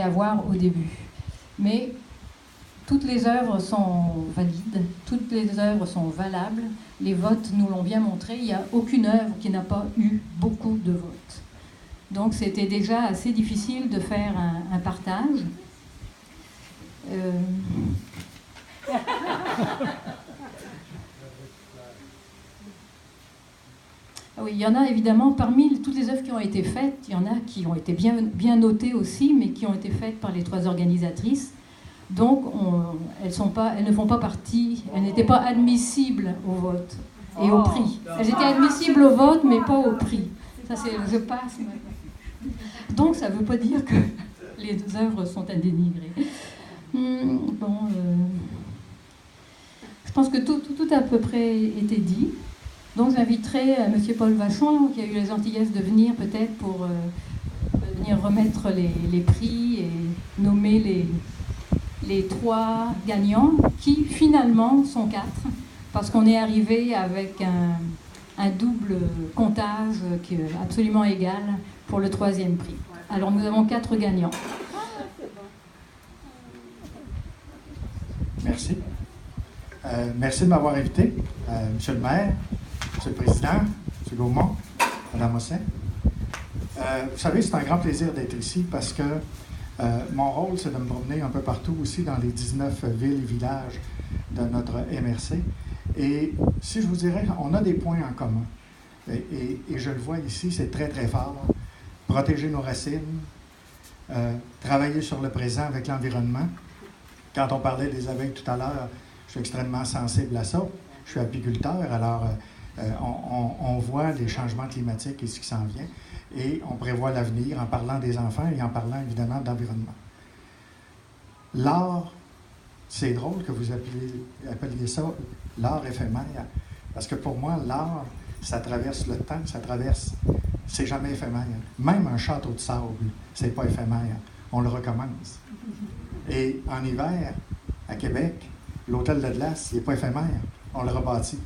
avoir au début. Mais toutes les œuvres sont valides, toutes les œuvres sont valables. Les votes nous l'ont bien montré. Il n'y a aucune œuvre qui n'a pas eu beaucoup de votes. Donc c'était déjà assez difficile de faire un partage. Oui, il y en a évidemment, parmi toutes les œuvres qui ont été faites, il y en a qui ont été bien notées aussi, mais qui ont été faites par les 3 organisatrices. Donc, elles ne font pas partie, elles n'étaient pas admissibles au vote et au prix. Elles étaient admissibles au vote, mais pas au prix. Ça, c'est je passe maintenant. Donc, ça ne veut pas dire que les œuvres sont à dénigrer. Je pense que tout a à peu près été dit. Donc, j'inviterai M. Paul Vachon, qui a eu la gentillesse de venir peut-être pour venir remettre les prix et nommer les 3 gagnants, qui finalement sont 4, parce qu'on est arrivé avec un double comptage qui est absolument égal pour le 3e prix. Alors nous avons 4 gagnants. Merci. Merci de m'avoir invité, Monsieur le maire, Monsieur le président, M. Gaumont, Mme Ossin. Vous savez, c'est un grand plaisir d'être ici parce que mon rôle, c'est de me promener un peu partout aussi dans les 19 villes et villages de notre MRC. Et si je vous dirais, on a des points en commun. Et je le vois ici, c'est très, très fort. Protéger nos racines, travailler sur le présent avec l'environnement. Quand on parlait des abeilles tout à l'heure, je suis extrêmement sensible à ça. Je suis apiculteur, alors on voit les changements climatiques et ce qui s'en vient. Et on prévoit l'avenir en parlant des enfants et en parlant évidemment d'environnement. L'art, c'est drôle que vous appeliez ça l'art éphémère, parce que pour moi, l'art, ça traverse le temps, c'est jamais éphémère. Même un château de sable, c'est pas éphémère, on le recommence. Et en hiver, à Québec, l'hôtel de glace, il n'est pas éphémère, on le rebâtit.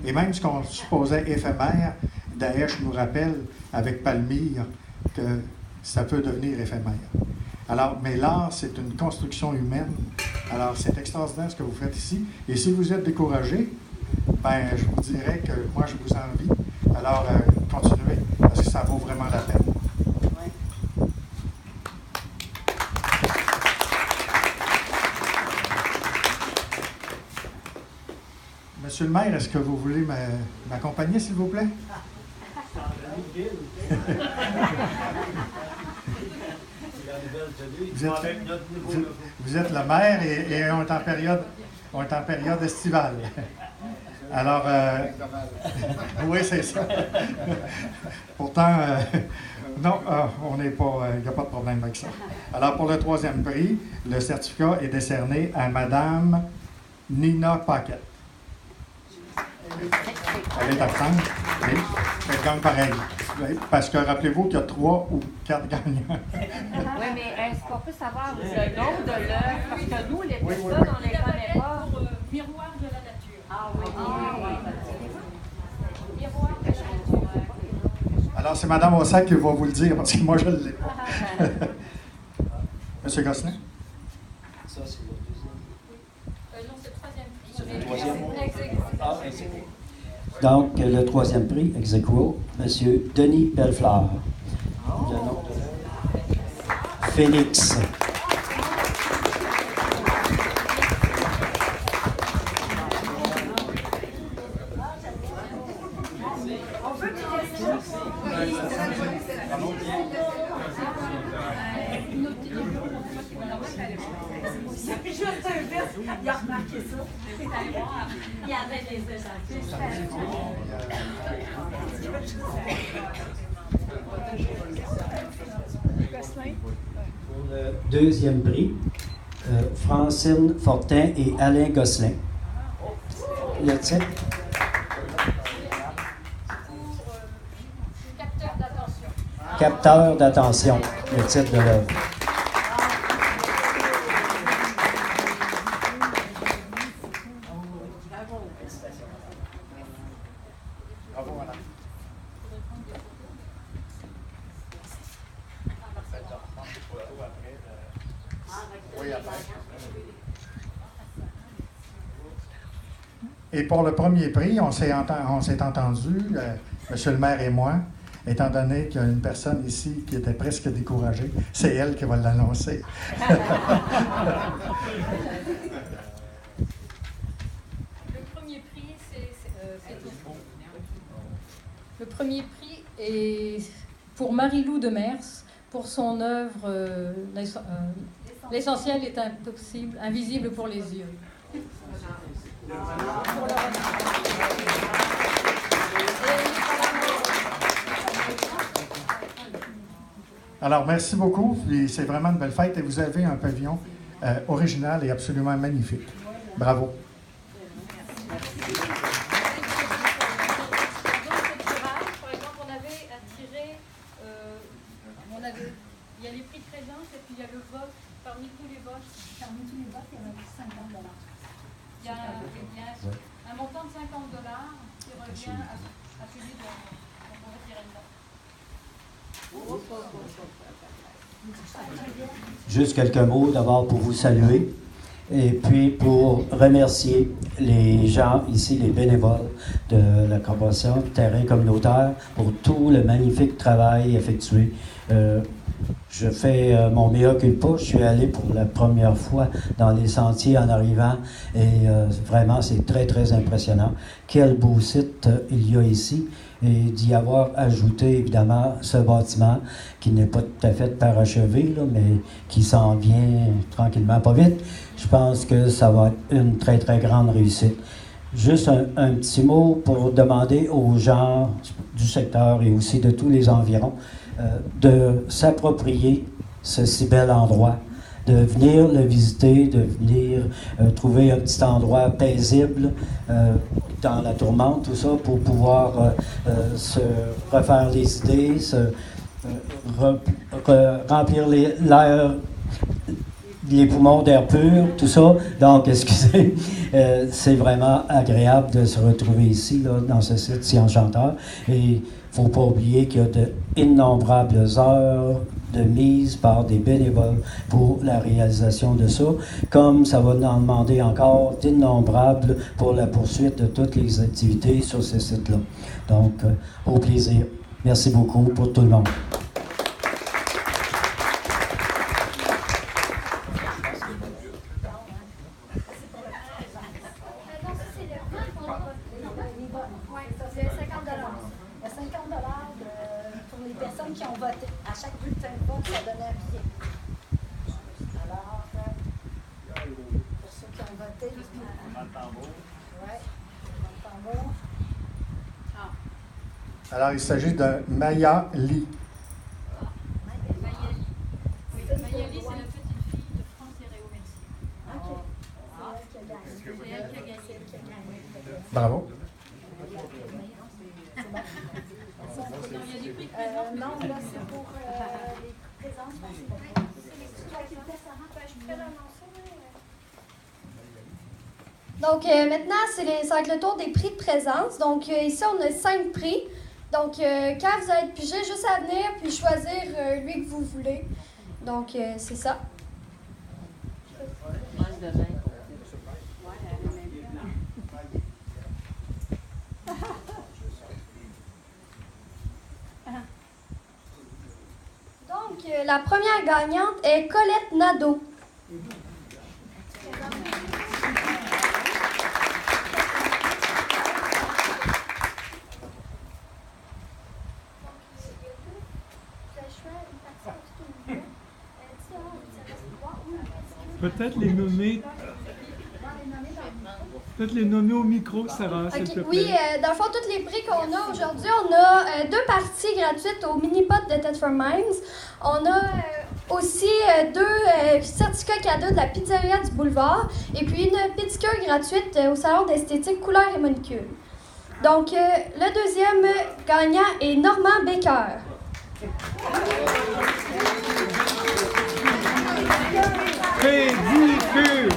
Et même ce qu'on supposait éphémère, Daesh nous rappelle, avec Palmyre, que ça peut devenir éphémère. Alors, mais l'art, c'est une construction humaine. Alors, c'est extraordinaire ce que vous faites ici. Et si vous êtes découragé, ben, je vous dirais que moi, je vous envie. Alors, continuez, parce que ça vaut vraiment la peine. Monsieur le maire, est-ce que vous voulez m'accompagner, s'il vous plaît? Vous êtes le maire et on est en période estivale. Alors, oui, c'est ça. Pourtant, non, on n'est pas, il n'y a pas de problème avec ça. Alors, pour le 3e prix, le certificat est décerné à Madame Nina Paquette. Elle est absente, oui. Elle gagne pareil. Parce que rappelez-vous qu'il y a 3 ou 4 gagnants. Oui, mais est-ce qu'on peut savoir le nom de l'œuvre? Parce que nous, les personnes, on ne les connaît pas. Miroir de la nature. Ah oui, Miroir de la nature. Alors, c'est Mme Ossac qui va vous le dire, parce que moi, je ne l'ai pas. Monsieur Gosselin? Ça, c'est le 2e. Non, c'est le 3e prix. C'est le 3e. Ah, ex aequo. Donc, le 3e prix, ex aequo, M. Denis Bellefleur. Le nom de Félix. Il a remarqué ça. Il y avait des Pour le 2e prix, Francine Fortin et Alain Gosselin. Le titre? Capteur d'attention. Capteur d'attention, le titre de l'œuvre. Oui, après. Et pour le premier prix, on s'est entendu, M. le maire et moi, étant donné qu'il y a une personne ici qui était presque découragée, c'est elle qui va l'annoncer. Le premier prix, le premier prix est pour Marie-Lou Demers pour son œuvre L'essentiel est impossible, invisible pour les yeux. Alors, merci beaucoup. C'est vraiment une belle fête et vous avez un pavillon original et absolument magnifique. Bravo. Par exemple, on avait attiré, il y a les prix de présence et puis il y a le vote. Parmi tous les votes, il y avait $50. Il y a un montant de $50 qui revient à celui dont on va tirer le vote. Juste quelques mots d'abord pour vous saluer et puis pour remercier les gens ici, les bénévoles de la Corporation Terrain communautaire pour tout le magnifique travail effectué. Je fais mon mea culpa. Je suis allé pour la première fois dans les sentiers en arrivant et vraiment c'est très très impressionnant. Quel beau site il y a ici et d'y avoir ajouté évidemment ce bâtiment qui n'est pas tout à fait parachevé là, mais qui s'en vient tranquillement, pas vite. Je pense que ça va être une très très grande réussite. Juste un petit mot pour demander aux gens du secteur et aussi de tous les environs de s'approprier ce si bel endroit, de venir le visiter, de venir trouver un petit endroit paisible dans la tourmente, tout ça, pour pouvoir se refaire les idées, remplir l'air, les poumons d'air pur, tout ça. Donc, excusez, c'est vraiment agréable de se retrouver ici, là, dans ce site si enchanteur. Et il ne faut pas oublier qu'il y a d'innombrables heures de mise par des bénévoles pour la réalisation de ça, comme ça va en demander encore d'innombrables pour la poursuite de toutes les activités sur ce site-là. Donc, au plaisir. Merci beaucoup pour tout le monde. Alors, il s'agit de Maya Lee. Maya Lee, c'est la petite fille de France et Réo Merci. C'est elle qui a gagné. Bravo. Il y a des prix de présence. Non, là, c'est pour les présences. Donc, maintenant, ça va être le tour des prix de présence. Donc, ici, on a 5 prix. Donc, quand vous allez être pigé, juste à venir puis choisir lui que vous voulez. Donc, c'est ça. Donc, la première gagnante est Colette Nadeau. Peut-être les nommer au micro, Sarah, s'il te plaît. Oui, dans le fond, tous les prix qu'on a aujourd'hui, on a 2 parties gratuites au mini-pot de Ted for Minds. On a aussi 2 certificats cadeaux de la pizzeria du boulevard et puis une pédicure gratuite au salon d'esthétique Couleur et Molécule. Donc, le deuxième gagnant est Normand Baker. Pédicure!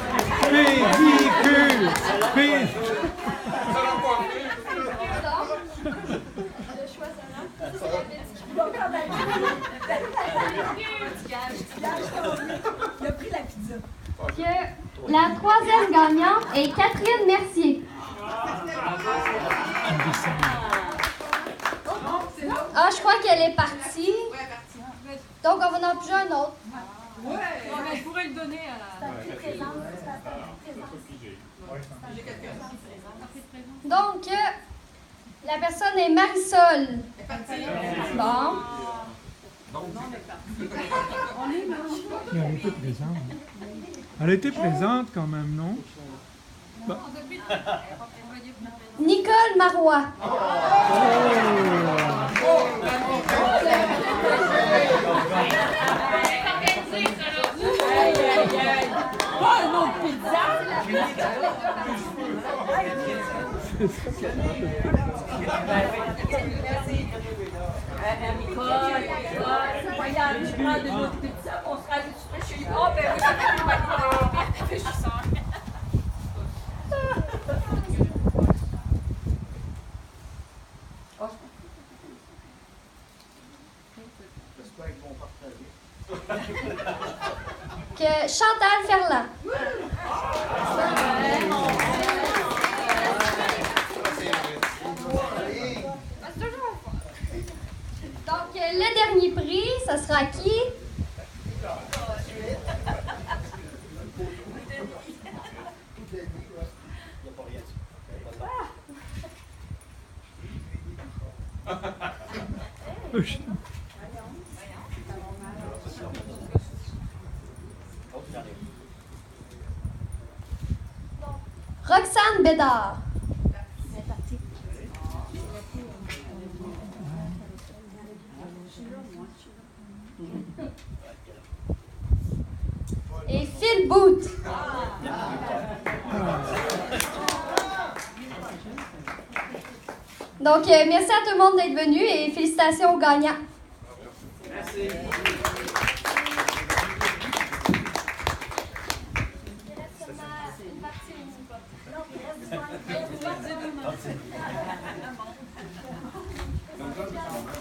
Pédicure! Il a pris la pizza. La troisième gagnante est Catherine Mercier. Ah, je crois qu'elle est partie. Donc, on va en piger un autre. Je pourrais le donner à la... Donc, la personne est Marisol. Bon. Elle était présente. Elle était présente quand même, non? Nicole Marois. Pas un autre pizza! Nicole, regarde, je prends de notre pizza, on se rajoute chez lui. Oh, ben oui, ça fait réfléchisseur. Que Chantal Ferland. Donc, le dernier prix, ça sera qui? Roxane Bédard. Et Phil Booth. Donc, merci à tout le monde d'être venu et félicitations aux gagnants. Merci.